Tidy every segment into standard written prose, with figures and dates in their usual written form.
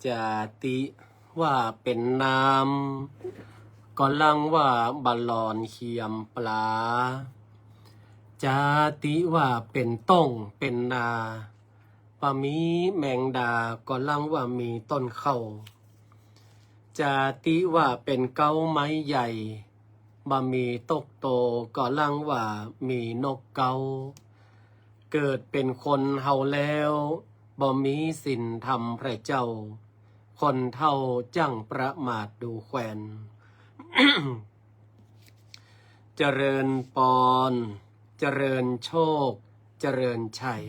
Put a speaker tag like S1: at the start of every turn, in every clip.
S1: จาติว่าเป็นนามก็ลังว่าบาลอนเขียมปลาจาติว่าเป็นต้งเป็นนาปะมีแมงดาก็ลังว่ามีต้นเข้าจาติว่าเป็นเก้าไม้ใหญ่บะมีตกโตก็ลังว่ามีนกเกาเกิดเป็นคนเฮาแล้วบ่มีสินทำพระเจ้าคนเท่าจั่งประมาทดูแควน เจริญปอนเจริญโชคเจริญชัย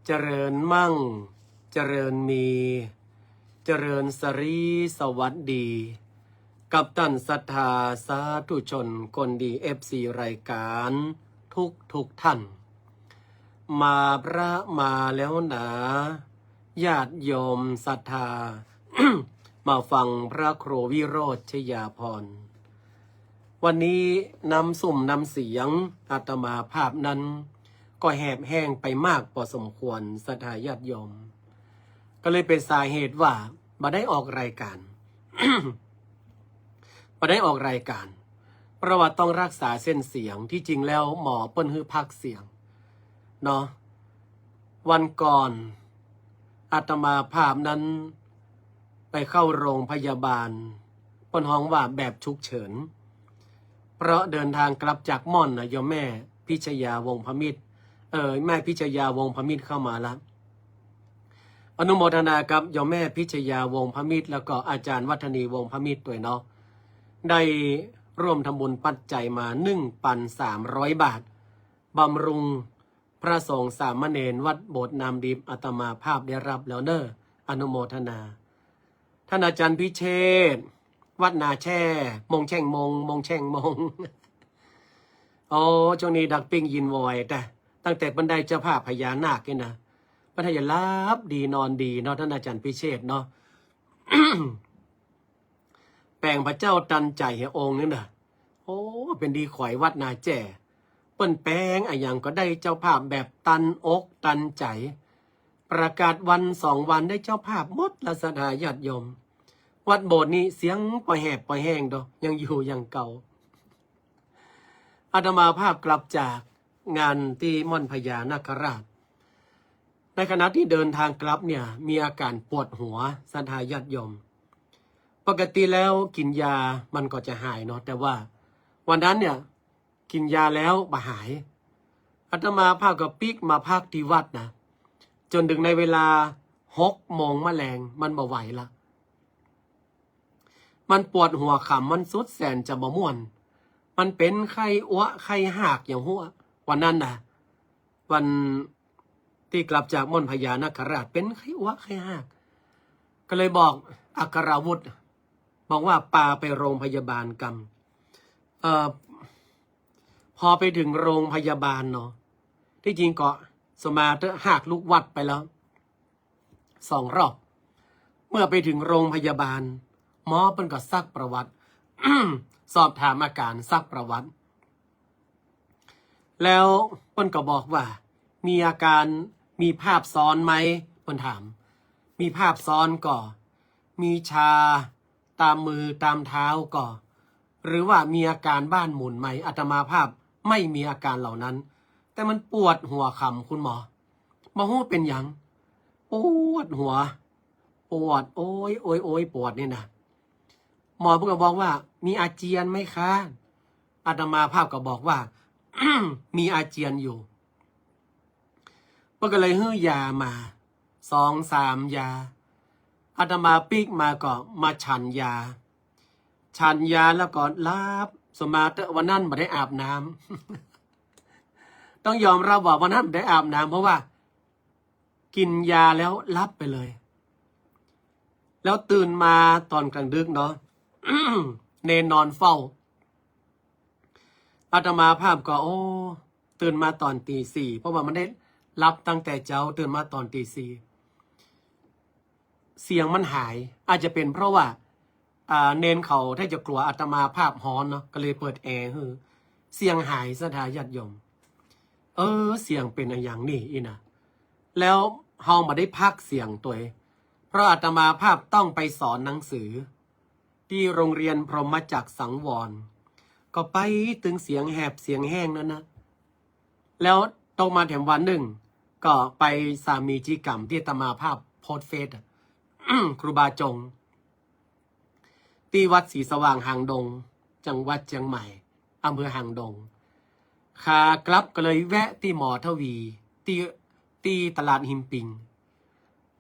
S1: เจริญมั่งเจริญมีเจริญสรีสวัสดีกับท่านศรัทธาสาธุชนคนดีFCรายการทุกท่านมาพระมาแล้วหนาญาติโยมศรัทธา มาฟังพระครูวิโรจน์ชยาภรณ์วันนี้นำสุ่มนำเสียงอาตมาภาพนั้นก็แหบแห้งไปมากพอสมควรศรัทธาญาติโยมก็เลยเป็นสาเหตุว่าบ่ได้ออกรายการ บ่ได้ออกรายการเพราะว่าต้องรักษาเส้นเสียงที่จริงแล้วหมอเปิ้นฮื้อพักเสียงเนาะวันก่อนอาตมาภาพนั้นไปเข้าโรงพยาบาลเปิ้นฮ้องว่าแบบฉุกเฉินเพราะเดินทางกลับจากม่อนนะโยมแม่พิชยาวงศ์พมิตรแม่พิชยาวงศ์พมิตรเข้ามาแล้วอนุโมทนากับโยมแม่พิชยาวงศ์พมิตรแล้วก็อาจารย์วัฒนีวงศ์พมิตรด้วยเนาะได้ร่วมทำบุญปัจจัยมา 1,300 บาทบำรุงพระสงฆ์สามเณรวัดโบสถ์นามดิบอาตมาภาพได้รับแล้วเนอะอนุโมทนาท่านอาจารย์พิเชษฐ์วัดนาแช่มงแช่งมงแช่งมง อ๋อช่วงนี้ดักปิ้งยินวอยแต่ตั้งแต่บันไดเจ้าภาพพญานาคนี่นะพระทยาลับดีนอนดีเนาะท่านอาจารย์พิเชษฐ์เนาะ แปลงพระเจ้าตันใจเหี่ยองค์นี่นะโอ้เป็นดีข่อยวัดนาแจ่เปิ้นแปลงอะอย่างก็ได้เจ้าภาพแบบตันอกตันใจประกาศวัน2 วันได้เจ้าภาพหมดละศรัทธาญาติโยมวัดโบสถ์นี้เสียงปล่อยแหบปล่อยแห้งดอกยังอยู่ยังเก่าอาตมาภาพกลับจากงานที่ม่อนพญานาคราชในขณะที่เดินทางกลับเนี่ยมีอาการปวดหัวศรัทธาญาติโยมปกติแล้วกินยามันก็จะหายเนาะแต่ว่าวันนั้นเนี่ยกินยาแล้วบ่หายอาตมาภาพก็ปิกมาพักที่วัดนะจนถึงในเวลา6 โมงแมลงมันบ่ไหวละมันปวดหัวขำมันสุดแสนจะบ่ม่วนมันเป็นไข้อ้วไข้หักอย่างหัววันนั้นนะวันที่กลับจากม่อนพญานาคราชเป็นไข้อ้วไข้หักก็เลยบอกอัครวุฒิบอกว่าปาไปโรงพยาบาลกันพอไปถึงโรงพยาบาลเนาะที่จริงก็สมาธิหักลูกวัดไปแล้ว2 รอบเมื่อไปถึงโรงพยาบาลหมอเพิ่นก็ซักประวัติ สอบถามอาการซักประวัติแล้วเพิ่นก็บอกว่ามีอาการมีภาพซ้อนไหมเพิ่นถามมีภาพซ้อนก่อมีชาตามมือตามเท้าก่อหรือว่ามีอาการบ้านหมุนไหมอาตมาภาพไม่มีอาการเหล่านั้นแต่มันปวดหัวคำคุณหมอบ่ฮู้เป็นหยังปวดหัวปวดโอ้ยปวดนี่นะหมอเพิ่นก็บอกว่ามีอาเจียนไหมคะอาตมาภาพก็บอกว่า มีอาเจียนอยู่เพิ่นก็เลยฮื้อยามา2-3 ยาอาตมาปิกมาก็มาฉันยาแล้วก็รับสมาธิวันนั้นไม่ได้อาบน้ำ ต้องยอมรับว่าวันนั้นไม่ได้อาบน้ำเพราะว่ากินยาแล้วรับไปเลยแล้วตื่นมาตอนกลางดึกเนาะ เนนนอนเฝ้าอาตมาภาพก็ตื่นมาตอนตี 4เพราะว่ามันได้รับตั้งแต่เจ้าตื่นมาตอนตี 4เสียงมันหายอาจจะเป็นเพราะว่าเนนเขาถ้าจะกลัวอาตมาภาพฮ้อนเนาะก็เลยเปิดแอร์เสียงหายศรัทธาญาติโยมเสียงเป็นอย่างนี้อีนะแล้วเฮามาได้พักเสียงตัวเพ ราะอาตมาภาพต้องไปสอนหนังสือที่โรงเรียนพรหมจักรสังวรก็ไปถึงเสียงแหบเสียงแห้งนั้นนะแล้วตรงมาแถมวันหนึ่งก็ไปสามีจีกรรมที่อาตมาภาพโพสต์เฟซ ครูบาจงที่วัดศรีสว่างหางดงจังหวัดเชียงใหม่อำเภอหางดงขากลับก็เลยแวะที่หมอทวีที่ตลาดหิมปิง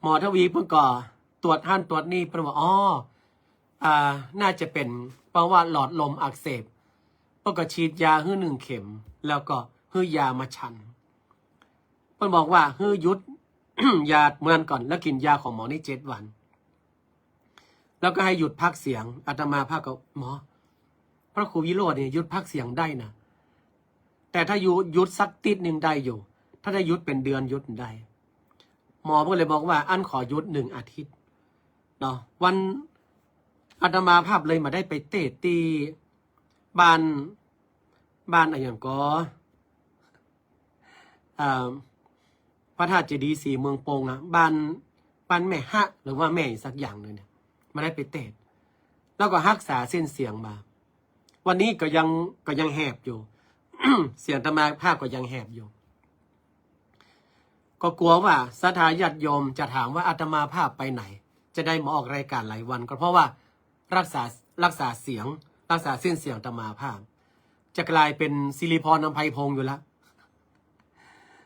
S1: หมอทวีเพิ่งก็ตรวจหั่นตรวจนี่เพิ่นว่าน่าจะเป็นเพราะว่าหลอดลมอักเสบเพิ่นก็ฉีดยาให้1 เข็มแล้วก็ให้ยามาชันเพิ่นบอกว่าให้หยุด ยาเหมือนก่อนแล้วกินยาของหมอนี่7 วันแล้วก็ให้หยุดพักเสียงอาตมาภาพก็หมอพระครูวิโรจน์เนี่ยหยุดพักเสียงได้นะแต่ถ้าหยุดสักติดหนึ่งได้อยู่ถ้าได้หยุดเป็นเดือนหยุดได้หมอก็เลยบอกว่าอันขอหยุด1 อาทิตย์เนาะวันอาตมาภาพเลยมาได้ไปเตะตีบ้านอะไรอย่างก็พระธาตุเจดีย์สีเมืองโปงอะบ้านแม่ฮะหรือว่าแม่สักอย่างหนึ่งเนี่ยมาได้ไปเตะแล้วก็รักษาเส้นเสียงมาวันนี้ก็ยังแหบอยู่ เสียงอาตมาภาพก็ยังแหบอยู่ก็กลัวว่าศรัทธาญาติโยมจะถามว่าอาตมาภาพไปไหนจะได้มาออกรายการหลายวันก็เพราะว่ารักษาเสียงรักษาเส้นเสียงอาตมาภาพจะกลายเป็นศิริพร อำไพพงษ์อยู่แล้ว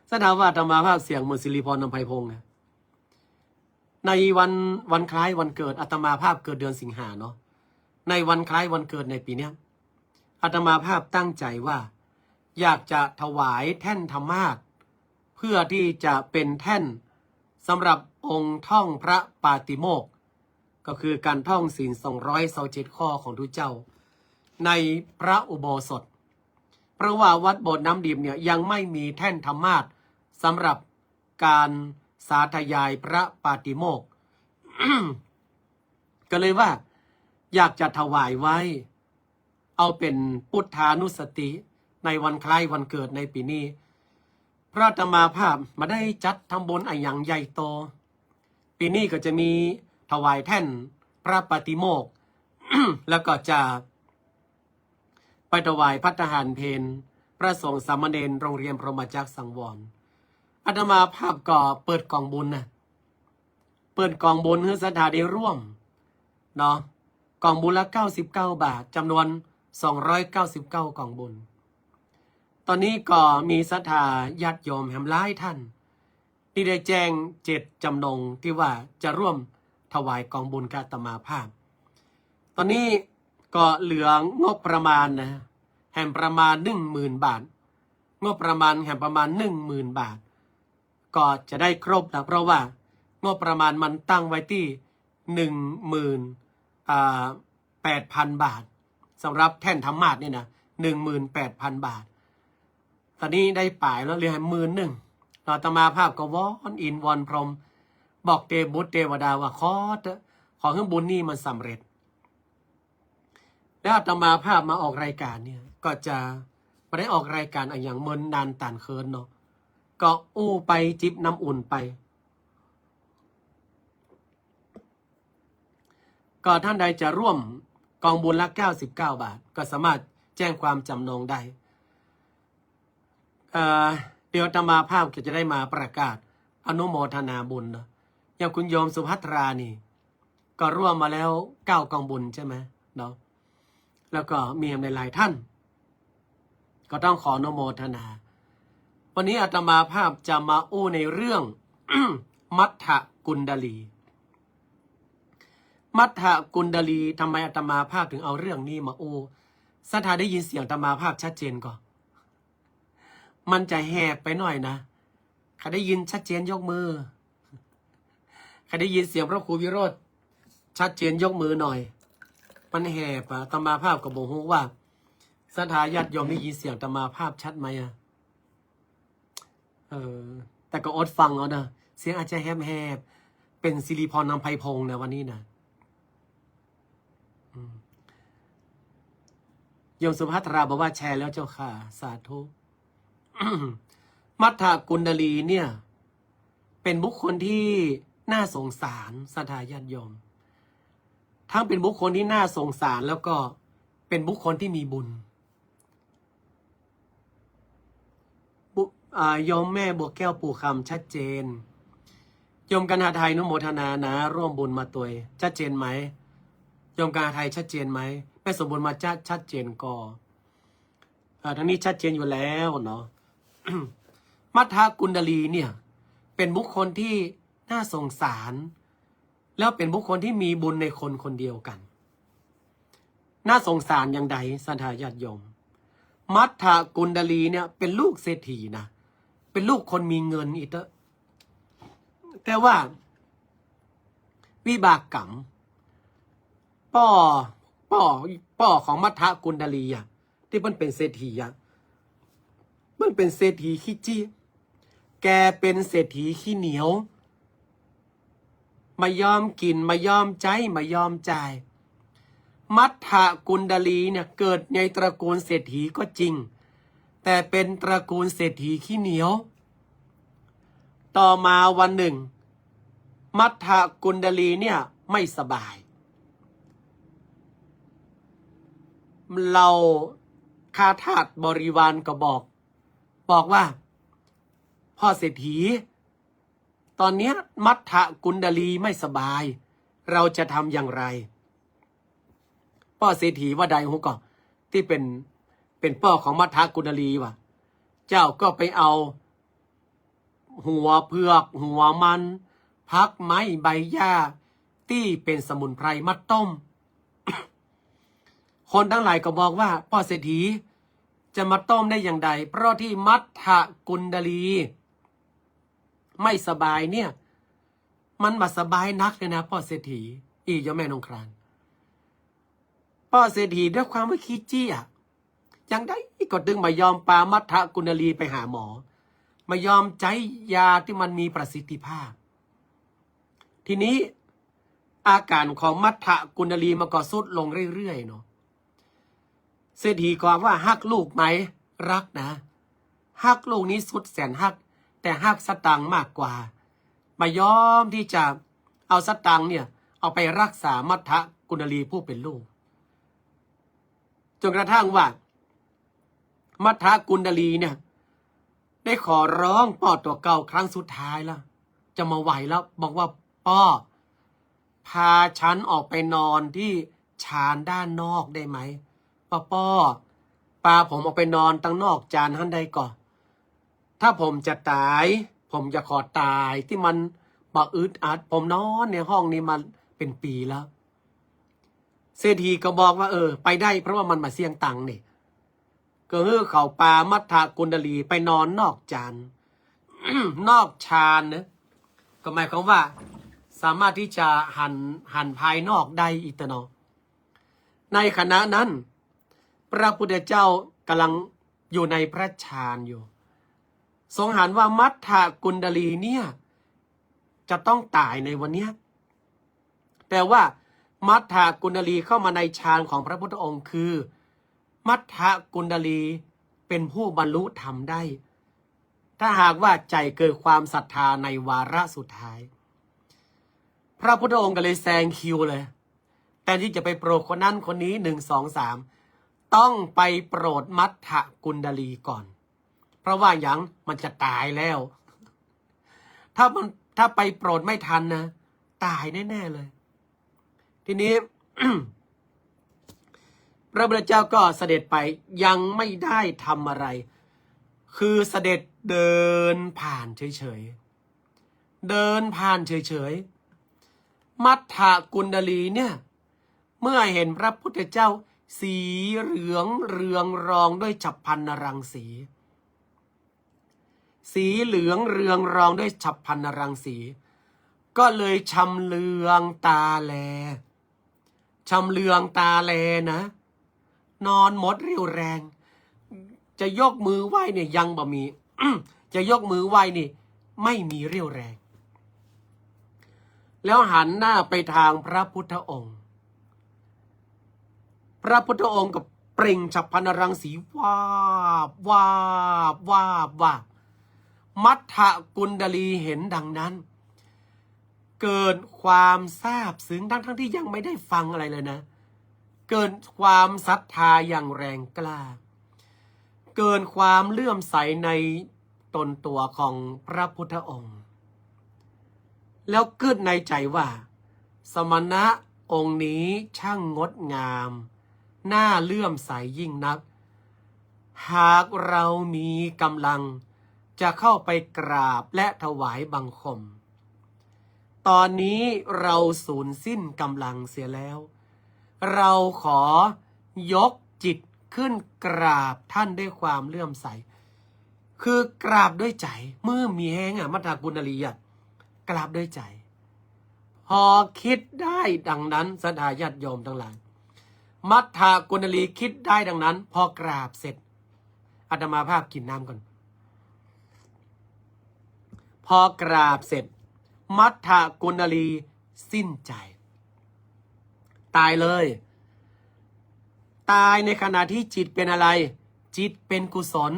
S1: ศรัทธาว่าอาตมาภาพเสียงเหมือนศิริพร อำไพพงษ์นะในวันคล้ายวันเกิดอาตมาภาพเกิดเดือนสิงหาเนาะในวันคล้ายวันเกิดในปีเนี้ยอาตมาภาพตั้งใจว่าอยากจะถวายแท่นธรรมาสน์เพื่อที่จะเป็นแท่นสำหรับองค์ท่องพระปาติโมกข์ก็คือการท่องศีล227 ข้อของทุกเจ้าในพระอุโบสถเพราะว่าวัดโบสถ์น้ำดิบเนี่ยยังไม่มีแท่นธรรมาสน์สำหรับการสาธยายพระปาติโมกข์ ก็เลยว่าอยากจะถวายไว้เอาเป็นพุทธานุสติในวันคล้ายวันเกิดในปีนี้พระอาตมาภาพมาได้จัดทำบุญอย่างใหญ่โตปีนี้ก็จะมีถวายแท่นพระปาติโมกข์ แล้วก็จะไปถวายภัตตาหารเพลพระสงฆ์สามเณรโรงเรียนพรหมจักรสังวรอาตมาภาพก็เปิดกองบุญนะเปิดกองบุญให้ศรัทธาได้ร่วมเนาะกองบุญละ99 บาทจำนวน299 กองบุญตอนนี้ก็มีศรัทธาญาติโยมแห่งหลายท่านที่ได้แจ้งเจตจำนงที่ว่าจะร่วมถวายกองบุญกับอาตมาภาพตอนนี้ก็เหลืองบประมาณนะแห่งประมาณ 10,000 บาทงบประมาณแห่งประมาณ 10,000 บาทก็จะได้ครบนะเพราะว่างบประมาณมันตั้งไว้ที่ 18,000 บาทสำหรับแท่นธรรมาสน์นี่นะ 18,000 บาทตอนนี้ได้ป่ายแล้วเหลือ11,000อาตมาภาพก็วอนอินวอนพรหมบอกเทบุตรเทวดาว่าขอให้บุญนี่มันสำเร็จแล้วอาตมาภาพมาออกรายการเนี่ยก็จะไม่ได้ออกรายการอย่างเมินนานตานเคินเนาะก็อู้ไปจิบน้ำอุ่นไปก็ท่านใดจะร่วมกองบุญละ99 บาทก็สามารถแจ้งความจำนงได้เดี๋ยวอาตมาภาพก็จะได้มาประกาศอนุโมทนาบุญเนาะอย่างคุณโยมสุภัทรานี่ก็ร่วมมาแล้ว9 กองบุญใช่ไหมเนาะแล้วก็มีหลายท่านก็ต้องขออนุโมทนาวันนี้อาตมาภาพจะมาอู้ในเรื่อง มัทธกุณดลีมัทธกุณดลีทำไมอาตมาภาพถึงเอาเรื่องนี้มาอู้ศรัทธาได้ยินเสียงอาตมาภาพชัดเจนก่อนมันจะแหบไปหน่อยนะใครได้ยินชัดเจนยกมือใครได้ยินเสียงพระครูวิโรจน์ชัดเจนยกมือหน่อยมันแหบอาตมาภาพก็บอกว่าศรัทธาญาติโยมได้ยินเสียงอาตมาภาพชัดไหมแต่ก็อดฟังเอานะเสียงอาจจะแหบเป็นศิริพร อำไพพงษ์นะวันนี้นะโยมสุภัทราบอกว่าแชร์แล้วเจ้าค่ะสาธุ มัทธกุณดลีเนี่ยเป็นบุคคลที่ น่าสงสารศรัทธาญาติโยมทั้งเป็นบุคคลที่น่าสงสารแล้วก็เป็นบุคคลที่มีบุญโยมแม่บัวแก้วปู่คำชัดเจนโยมกันหาไทยนุโมทนานะร่วมบุญมาตัวชัดเจนไหมโยมกันหาไทยชัดเจนไหมแม่สมบูรณ์มาชัดเจนก็ทั้งนี้ชัดเจนอยู่แล้วเนาะ มัทธกุณดลีเนี่ยเป็นบุคคลที่น่าสงสารแล้วเป็นบุคคลที่มีบุญในคนคนเดียวกันน่าสงสารอย่างใดสัทธาญาติโยมมัทธกุณดลีเนี่ยเป็นลูกเศรษฐีนะเป็นลูกคนมีเงินอีกแต่ว่าวิบากกรรมป่อของมัทธกุณดลีอ่ะที่มันเป็นเศรษฐีอ่ะมันเป็นเศรษฐีขี้จี้แกเป็นเศรษฐีขี้เหนียวไม่ยอมกินไม่ยอมใจไม่ยอมจ่ายมัทธกุณดลีเนี่ยเกิดในตระกูลเศรษฐีก็จริงแต่เป็นตระกูลเศรษฐีขี้เหนียวต่อมาวันหนึ่งมัทธกุณดลีเนี่ยไม่สบายเราข้าทาสบริวารก็บอกว่าพ่อเศรษฐีตอนนี้มัทธกุณดลีไม่สบายเราจะทำอย่างไรพ่อเศรษฐีว่าใดหูก่อนที่เป็นพ่อของมัทธกุณดลีว่ะเจ้าก็ไปเอาหัวเผือกหัวมันพักไม้ใบหญ้าที่เป็นสมุนไพรมัดต้ม คนทั้งหลายก็บอกว่าพ่อเศรษฐีจะมาต้มได้อย่างไรเพราะที่มัทธกุณดลีไม่สบายเนี่ยมันมาสบายนักเลยนะพ่อเศรษฐีอีกยอมแม่นงครานพ่อเศรษฐีด้วยความว่าขี้จี้อ่ะยังได้ก็ดึงมายอมปามัทธกุณดลีไปหาหมอมายอมใจยาที่มันมีประสิทธิภาพทีนี้อาการของมัทธกุณดลีมันก็ทรุดลงเรื่อยๆเนาะเศรษฐีก็ว่าฮักลูกไหมรักนะฮักลูกนี้สุดแสนฮักแต่ฮักสตังค์มากกว่ามายอมที่จะเอาสตังค์เนี่ยเอาไปรักษามัทธกุณดลีผู้เป็นลูกจนกระทั่งว่ามัทธกุณดลีเนี่ยได้ขอร้องพ่อตัวเก่าครั้งสุดท้ายแล้วจะมาไหวแล้วบอกว่าพ่อพาฉันออกไปนอนที่ชานด้านนอกได้ไหมพ่อพาผมออกไปนอนตั้งนอกจานท่านใดก่อนถ้าผมจะตายผมจะขอตายที่มันบ่อึดอัดผมนอนในห้องนี้มาเป็นปีแล้วเศรษฐีก็บอกว่าไปได้เพราะว่ามันมาเสี่ยงตังค์นี่ก็เขาปามัทธกุณดลีไปนอนนอกจาน นอกชานนะก็หมายความว่าสามารถที่จะหันภายนอกได้อีกตนอในขณะนั้นพระพุทธเจ้ากำลังอยู่ในพระฌานอยู่ทรงหันว่ามัทธกุณดลีเนี่ยจะต้องตายในวันนี้แต่ว่ามัทธกุณดลีเข้ามาในฌานของพระพุทธองค์คือมัทธกุณดลีเป็นผู้บรรลุธรรมได้ถ้าหากว่าใจเกิดความศรัทธาในวาระสุดท้ายพระพุทธองค์ก็เลยแซงคิวเลยแต่ที่จะไปโปรดคนนั้นคนนี้1 2 3ต้องไปโปรดมัทธกุณดลีก่อนเพราะว่าอย่างมันจะตายแล้วถ้าไปโปรดไม่ทันนะตายแน่ๆเลยทีนี้ พระพุทธเจ้าก็เสด็จไปยังไม่ได้ทำอะไรคือเสด็จเดินผ่านเฉยๆเดินผ่านเฉยๆมัทธกุณดลีเนี่ยเมื่อเห็นพระพุทธเจ้าสีเหลืองเรืองรองด้วยฉัพพรรณรังสีสีเหลืองเรืองรองด้วยฉัพพรรณรังสีก็เลยชำเลืองตาแลชำเลืองตาแลนะนอนหมดเรี่ยวแรงจะยกมือไหว้เนี่ยยังบ่มี จะยกมือไหว้นี่ไม่มีเรี่ยวแรงแล้วหันหน้าไปทางพระพุทธองค์พระพุทธองค์กับเปล่งฉัพพรรณรังสีวาบวาบวาบวาบมัทธกุณดลีเห็นดังนั้น เกิดความซาบซึ้งทั้งที่ยังไม่ได้ฟังอะไรเลยนะเกิดความศรัทธาอย่างแรงกล้าเกิดความเลื่อมใสในตนตัวของพระพุทธองค์แล้วเกิดในใจว่าสมณะองค์นี้ช่างงดงามน่าเลื่อมใสยิ่งนักหากเรามีกำลังจะเข้าไปกราบและถวายบังคมตอนนี้เราสูญสิ้นกำลังเสียแล้วเราขอยกจิตขึ้นกราบท่านด้วยความเลื่อมใสคือกราบด้วยใจมือมีแห้งมัทธกุณลีกราบด้วยใจพอคิดได้ดังนั้นศรัทธาญาติโยมทั้งหลายมัทธกุณลีคิดได้ดังนั้นพอกราบเสร็จอาตมาภาพกินน้ำก่อนพอกราบเสร็จมัทธกุณลีสิ้นใจตายเลยตายในขณะที่จิตเป็นอะไรจิตเป็นกุศล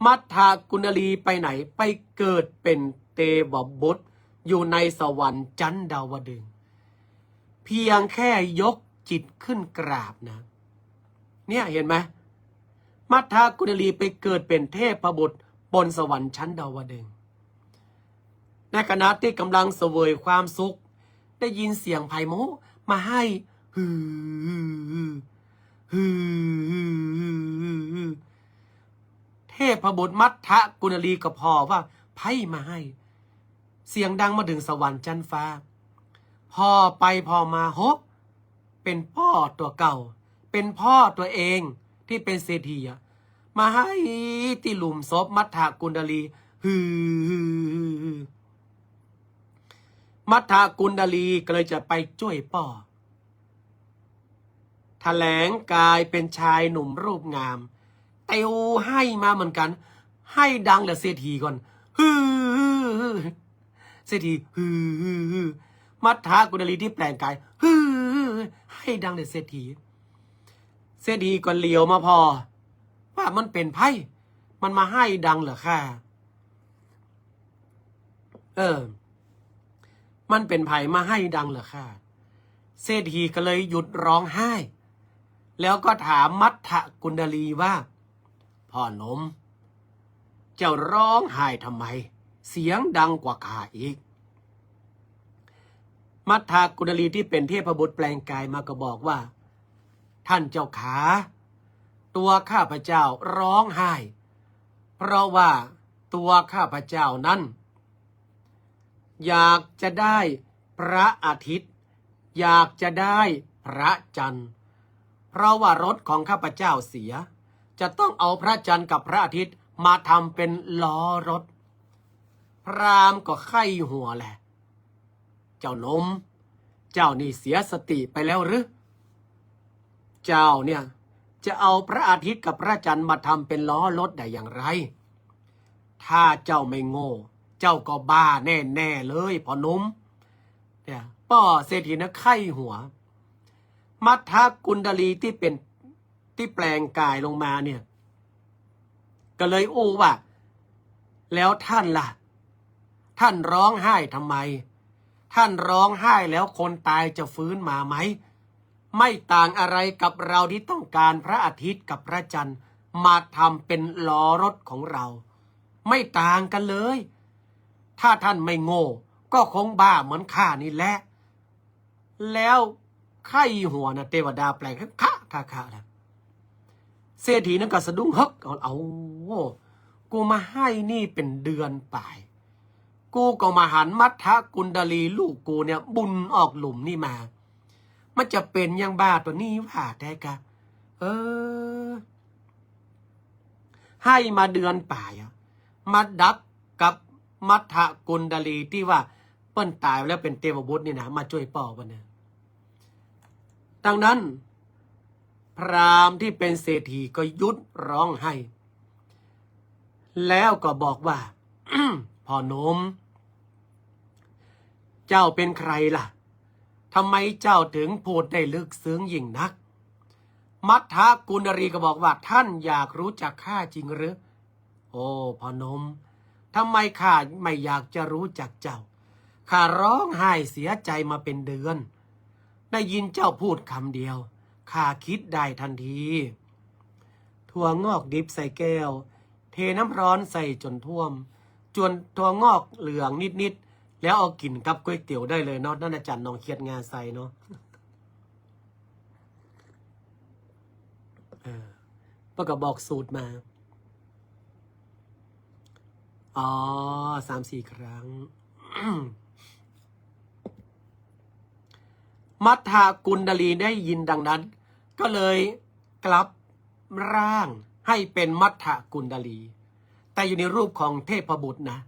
S1: มัทธกุณลีไปไหนไปเกิดเป็นเทวบุตรอยู่ในสวรรค์ชั้นดาวดึงส์เพียงแค่ยกจิตขึ้นกราบนะเนี่ยเห็นไหมมัทธกุณลีไปเกิดเป็นเทพบุตรบนสวรรค์ชั้นดาวดึงส์ในขณะที่กำลังเสวยความสุขได้ยินเสียงไผ่โมมาให้ฮือฮือเทพบุตรมัทธกุณลีก็พอว่าไพ่มาให้เสียงดังมาถึงสวรรค์ชั้นฟ้าพอไปพอมาฮบเป็นพ่อตัวเก่าเป็นพ่อตัวเองที่เป็นเศรษฐีมาให้ที่หลุมศพมัทธกุณลีฮือมัทธกุณลีก็เลยจะไปช่วยป่อแถลงกายเป็นชายหนุ่มรูปงามเตียวให้มาเหมือนกันให้ดังแต่เศรษฐีก่อนฮือเศรษฐีฮือมัทธกุณลีที่แปลงกายฮือให้ดังแต่เศรษฐีก็เหลียวมาพอว่ามันเป็นไพ่มันมาให้ดังเหรอค่ะมันเป็นไผ่มาให้ดังเหรอค่ะเศรษฐีก็เลยหยุดร้องไห้แล้วก็ถามมัทธกุณลีว่าพ่อหนุ่มเจ้าร้องไห้ทำไมเสียงดังกว่าข้าอีกมัทธกุณลีที่เป็นเทพบุตรแปลงกายมาก็บอกว่าท่านเจ้าขาตัวข้าพเจ้าร้องไห้เพราะว่าตัวข้าพเจ้านั้นอยากจะได้พระอาทิตย์อยากจะได้พระจันทร์เพราะว่ารถของข้าพเจ้าเสียจะต้องเอาพระจันทร์กับพระอาทิตย์มาทำเป็นล้อรถพราหมณ์ก็ไข้หัวแหละเจ้าหนุ่มเจ้านี่เสียสติไปแล้วหรือเจ้าเนี่ยจะเอาพระอาทิตย์กับพระจันทร์มาทำเป็นล้อรถได้อย่างไรถ้าเจ้าไม่โง่เจ้าก็บ้าแน่ๆเลยพ่อหนุ่มเนี่ยป้อเศรษฐีนะไข้หัวมัทธกุณลีที่แปลงกายลงมาเนี่ยก็เลยอู้ว่าแล้วท่านล่ะท่านร้องไห้ทำไมท่านร้องไห้แล้วคนตายจะฟื้นมาไหมไม่ต่างอะไรกับเราที่ต้องการพระอาทิตย์กับพระจันทร์มาทำเป็นล้อรถของเราไม่ต่างกันเลยถ้าท่านไม่โง่ก็คงบ้าเหมือนข้านี่แหละแล้วไข้หัวนะเทวดาแปลงให้ค่ะนะเศรษฐีนั่นก็สะดุ้งฮึกเอากูมาให้นี่เป็นเดือนป่ายกูก็มาหันมัทธกุณลีลูกกูเนี่ยบุญออกหลุมนี่มามันจะเป็นยังบ้าตัวนี้ว่าแท้กะให้มาเดือนป่ายมาดักกับมัทธกุณลีที่ว่าเปิ้นตายแล้วเป็นเทวบุตรนี่นะมาช่วยป่อวันนี้ดังนั้นพราหมณ์ที่เป็นเศรษฐีก็หยุดร้องไห้แล้วก็บอกว่า พ่อหนุ่มเจ้าเป็นใครล่ะทำไมเจ้าถึงพูดได้ลึกซึ้งยิ่งนักมัทธกุณลีก็บอกว่าท่านอยากรู้จักข้าจริงหรือโอ้พ่อหนุ่มทำไมข้าไม่อยากจะรู้จักเจ้า ข้าร้องไห้เสียใจมาเป็นเดือนได้ยินเจ้าพูดคำเดียวข้าคิดได้ทันทีถั่วงอกดิบใส่แก้วเทน้ำร้อนใส่จนท่วมจนถั่วงอกเหลืองนิดๆแล้วเอากินกับก๋วยเตี๋ยวได้เลยเนาะนั่นอาจารย์น้องเคียดงาใส่เนาะเพื่อก็บอกสูตรมาอ๋อ3-4 ครั้ง มัทธกุณดลีได้ยินดังนั้นก็เลยกลับร่างให้เป็นมัทธกุณดลีแต่อยู่ในรูปของเทพบุตรนะ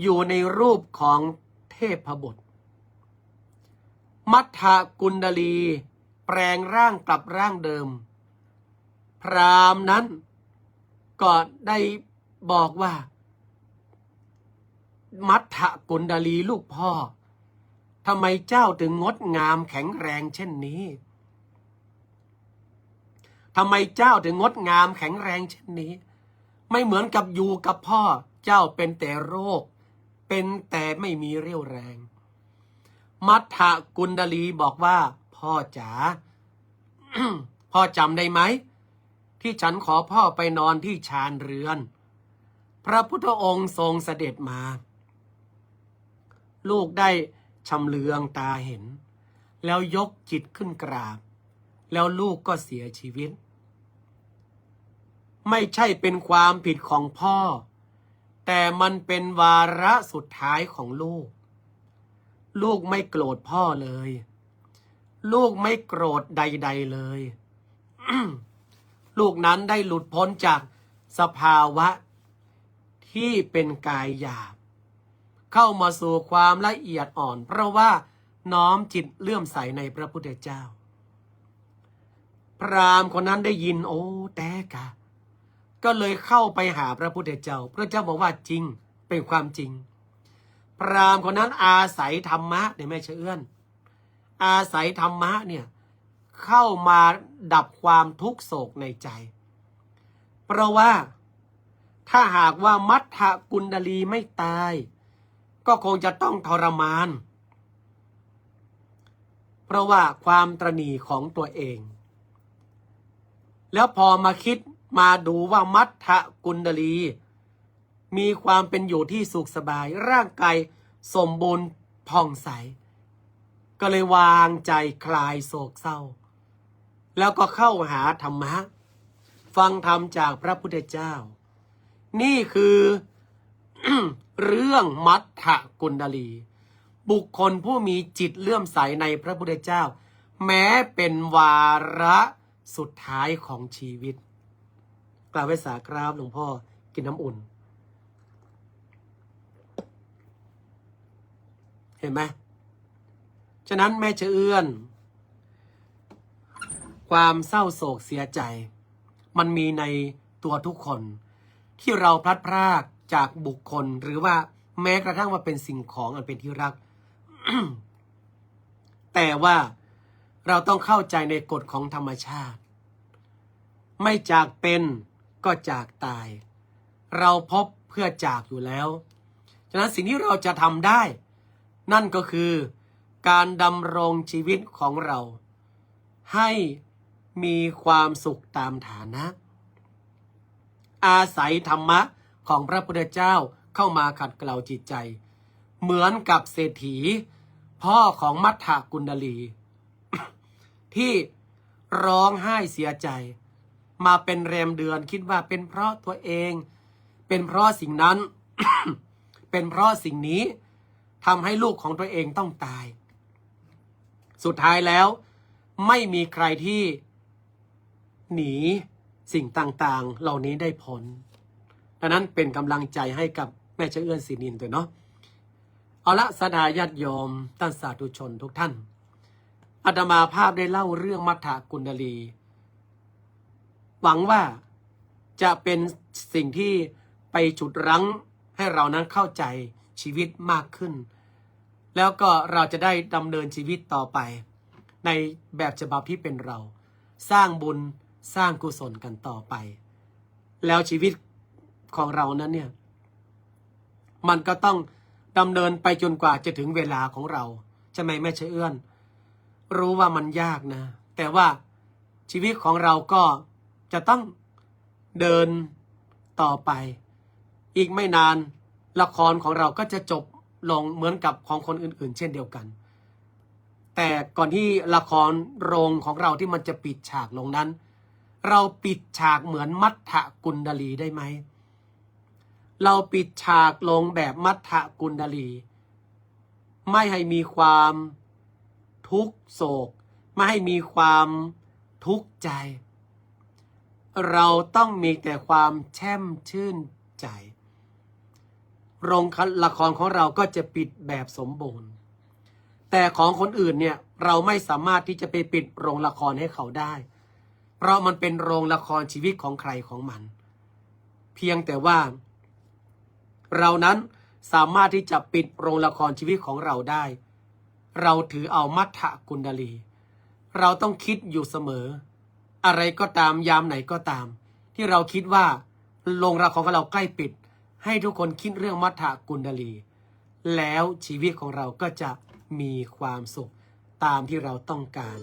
S1: อยู่ในรูปของเทพบุตรมัทธกุณดลีแปลงร่างกลับร่างเดิมพราหมณ์นั้นก็ได้บอกว่ามัทธกุณดลีลูกพ่อทำไมเจ้าถึงงดงามแข็งแรงเช่นนี้ทำไมเจ้าถึงงดงามแข็งแรงเช่นนี้ไม่เหมือนกับอยู่กับพ่อเจ้าเป็นแต่โรคเป็นแต่ไม่มีเรี่ยวแรงมัทธกุณดลีบอกว่าพ่อจ๋า พ่อจำได้ไหมที่ฉันขอพ่อไปนอนที่ชานเรือนพระพุทธองค์ทรงเสด็จมาลูกได้ชำเลืองตาเห็นแล้วยกจิตขึ้นกราบแล้วลูกก็เสียชีวิตไม่ใช่เป็นความผิดของพ่อแต่มันเป็นวาระสุดท้ายของลูกลูกไม่โกรธพ่อเลยลูกไม่โกรธใดๆเลย ลูกนั้นได้หลุดพ้นจากสภาวะที่เป็นกายหยาบเข้ามาสู่ความละเอียดอ่อนเพราะว่าน้อมจิตเลื่อมใสในพระพุทธเจ้าพราหมณ์คนนั้นได้ยินโอ้แต่กะก็เลยเข้าไปหาพระพุทธเจ้าพระเจ้าบอกว่าจริงเป็นความจริงพราหมณ์คนนั้นอาศัยธรรมะเนี่ยแม่เชื่อนอาศัยธรรมะเนี่ยเข้ามาดับความทุกโศกในใจเพราะว่าถ้าหากว่ามัทธกุณดลีไม่ตายก็คงจะต้องทรมานเพราะว่าความตระหนี่ของตัวเองแล้วพอมาคิดมาดูว่ามัทธกุณดลีมีความเป็นอยู่ที่สุขสบายร่างกายสมบูรณ์ผ่องใสก็เลยวางใจคลายโศกเศร้าแล้วก็เข้าหาธรรมะฟังธรรมจากพระพุทธเจ้านี่คือ เรื่องมัทธกุณดลีบุคคลผู้มีจิตเลื่อมใสในพระพุทธเจ้าแม้เป็นวาระสุดท้ายของชีวิตกล่าวไว้สาครับหลวงพ่อกินน้ำอุ่นเห็นไหมฉะนั้นแม่จะเอื้อนความเศร้าโศกเสียใจมันมีในตัวทุกคนที่เราพลัดพรากจากบุคคลหรือว่าแม้กระทั่งว่าเป็นสิ่งของอันเป็นที่รัก แต่ว่าเราต้องเข้าใจในกฎของธรรมชาติไม่จากเป็นก็จากตายเราพบเพื่อจากอยู่แล้วฉะนั้นสิ่งที่เราจะทำได้นั่นก็คือการดำรงชีวิตของเราให้มีความสุขตามฐานะอาศัยธรรมะของพระพุทธเจ้าเข้ามาขัดเกลาจิตใจเหมือนกับเศรษฐีพ่อของมัทธกุณดลี ที่ร้องไห้เสียใจมาเป็นแรมเดือนคิดว่าเป็นเพราะตัวเองเป็นเพราะสิ่งนั้น เป็นเพราะสิ่งนี้ทำให้ลูกของตัวเองต้องตายสุดท้ายแล้วไม่มีใครที่หนีสิ่งต่างๆเหล่านี้ได้พ้นดังนั้นเป็นกำลังใจให้กับแม่เจ้าเอื้อนศรีนินด้วยเนาะเอาละสดาญาติโยมท่านสาธุชนทุกท่านอาตมาภาพได้เล่าเรื่องมัทธกุณดลีหวังว่าจะเป็นสิ่งที่ไปฉุดรั้งให้เรานั้นเข้าใจชีวิตมากขึ้นแล้วก็เราจะได้ดำเนินชีวิตต่อไปในแบบฉบับที่เป็นเราสร้างบุญสร้างกุศลกันต่อไปแล้วชีวิตของเรานั้นเนี่ยมันก็ต้อง ดำเนินไปจนกว่าจะถึงเวลาของเราใช่ไหมแม่ชะเอื้อนรู้ว่ามันยากนะแต่ว่าชีวิตของเราก็จะต้องเดินต่อไปอีกไม่นานละครของเราก็จะจบลงเหมือนกับของคนอื่นๆเช่นเดียวกันแต่ก่อนที่ละครโรงของเราที่มันจะปิดฉากลงนั้นเราปิดฉากเหมือนมัทธกุณดลีได้ไหมเราปิดฉากลงแบบมัทธกุณดลีไม่ให้มีความทุกโศกไม่ให้มีความทุกข์ใจเราต้องมีแต่ความแช่มชื่นใจโรงละครของเราก็จะปิดแบบสมบูรณ์แต่ของคนอื่นเนี่ยเราไม่สามารถที่จะไปปิดโรงละครให้เขาได้เพราะมันเป็นโรงละครชีวิตของใครของมันเพียงแต่ว่าเรานั้นสามารถที่จะปิดโรงละครชีวิตของเราได้เราถือเอามัทธกุณดลีเราต้องคิดอยู่เสมออะไรก็ตามยามไหนก็ตามที่เราคิดว่าโรงละครของเราใกล้ปิดให้ทุกคนคิดเรื่องมัทธกุณดลีแล้วชีวิตของเราก็จะมีความสุขตามที่เราต้องการ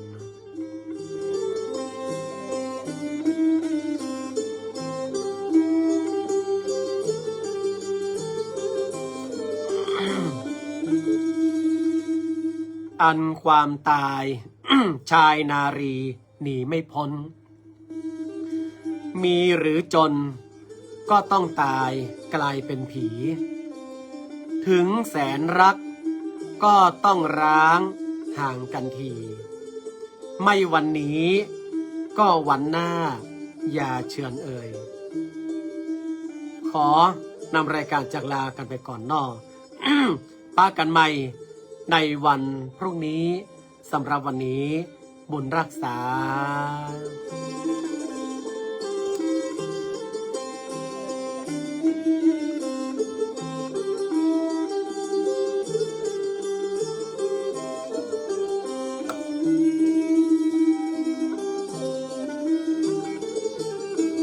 S1: อันความตาย ชายนารีหนีไม่พ้นมีหรือจนก็ต้องตายกลายเป็นผี ถึงแสนรักก็ต้องร้างห่างกันทีไม่วันนี้ก็วันหน้าอย่าเชือนเอ่ยขอนำรายการจากลากันไปก่อนนอ ป้ากันใหม่ในวันพรุ่งนี้สำหรับวันนี้บุญรักษา